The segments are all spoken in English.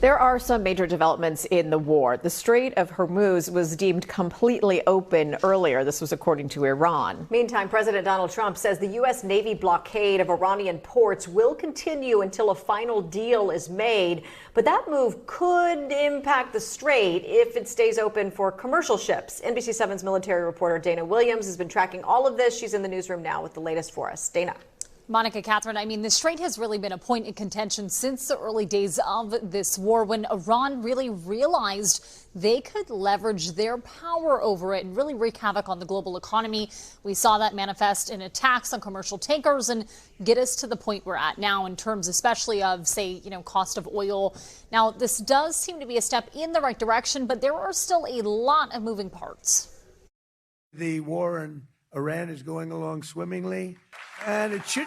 There are some major developments in the war. The Strait of Hormuz was deemed completely open earlier. This was according to Iran. Meantime, President Donald Trump says the U.S. Navy blockade of Iranian ports will continue until a final deal is made. But that move could impact the strait if it stays open for commercial ships. NBC 7's military reporter Dana Williams has been tracking all of this. She's in the newsroom now with the latest for us. Dana. Monica, Catherine, the strait has really been a point in contention since the early days of this war, when Iran really realized they could leverage their power over it and really wreak havoc on the global economy. We saw that manifest in attacks on commercial tankers and get us to the point we're at now in terms especially of, say, cost of oil. Now, this does seem to be a step in the right direction, but there are still a lot of moving parts. The war in Iran is going along swimmingly, and it should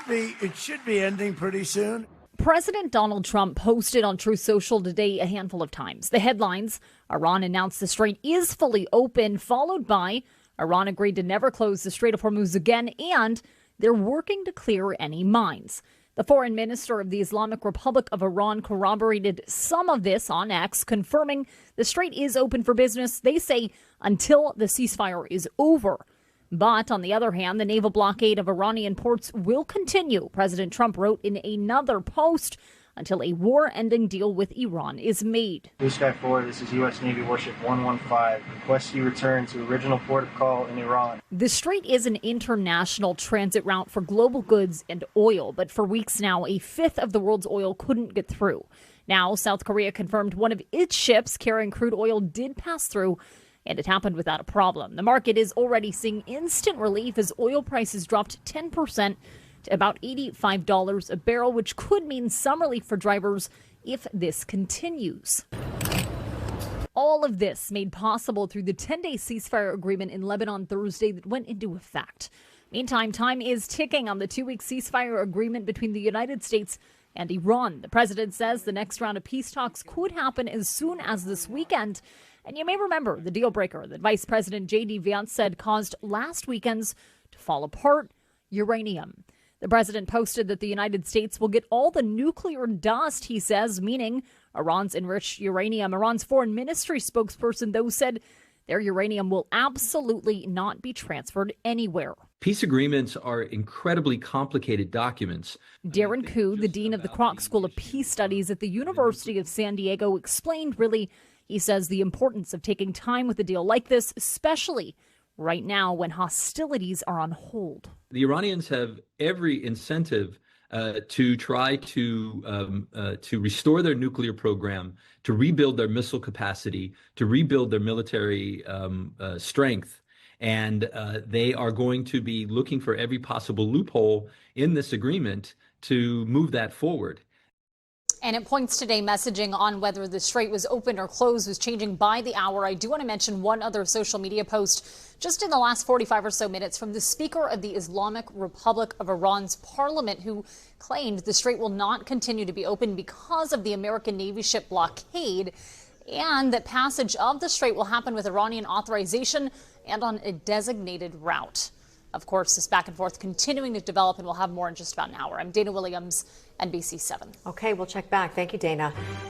be ending pretty soon. President Donald Trump posted on Truth Social today a handful of times. The headlines: Iran announced the strait is fully open, followed by Iran agreed to never close the Strait of Hormuz again, and they're working to clear any mines. The foreign minister of the Islamic Republic of Iran corroborated some of this on X, confirming the strait is open for business, they say, until the ceasefire is over. But on the other hand, the naval blockade of Iranian ports will continue, President Trump wrote in another post, until a war-ending deal with Iran is made. Blue Sky 4, this is U.S. Navy Warship 115. Request you return to original port of call in Iran. The strait is an international transit route for global goods and oil, but for weeks now, a fifth of the world's oil couldn't get through. Now, South Korea confirmed one of its ships carrying crude oil did pass through, and it happened without a problem. The market is already seeing instant relief as oil prices dropped 10% to about $85 a barrel, which could mean some relief for drivers if this continues. All of this made possible through the 10-day ceasefire agreement in Lebanon Thursday that went into effect. Meantime, time is ticking on the 2-week ceasefire agreement between the United States and Iran. The president says the next round of peace talks could happen as soon as this weekend. And you may remember the deal breaker that Vice President J.D. Vance said caused last weekend's to fall apart: uranium. The president posted that the United States will get all the nuclear dust, he says, meaning Iran's enriched uranium. Iran's foreign ministry spokesperson, though, said their uranium will absolutely not be transferred anywhere. Peace agreements are incredibly complicated documents. Darren Koo, the dean of the Kroc School of Peace Studies at the University of San Diego, explained he says the importance of taking time with a deal like this, especially right now when hostilities are on hold. The Iranians have every incentive to try to restore their nuclear program, to rebuild their missile capacity, to rebuild their military strength. And they are going to be looking for every possible loophole in this agreement to move that forward. And it points today messaging on whether the strait was open or closed was changing by the hour. I do want to mention one other social media post just in the last 45 or so minutes from the Speaker of the Islamic Republic of Iran's parliament, who claimed the strait will not continue to be open because of the American Navy ship blockade, and that passage of the strait will happen with Iranian authorization and on a designated route. Of course, this back and forth continuing to develop, and we'll have more in just about an hour. I'm Dana Williams, NBC 7. Okay, we'll check back. Thank you, Dana.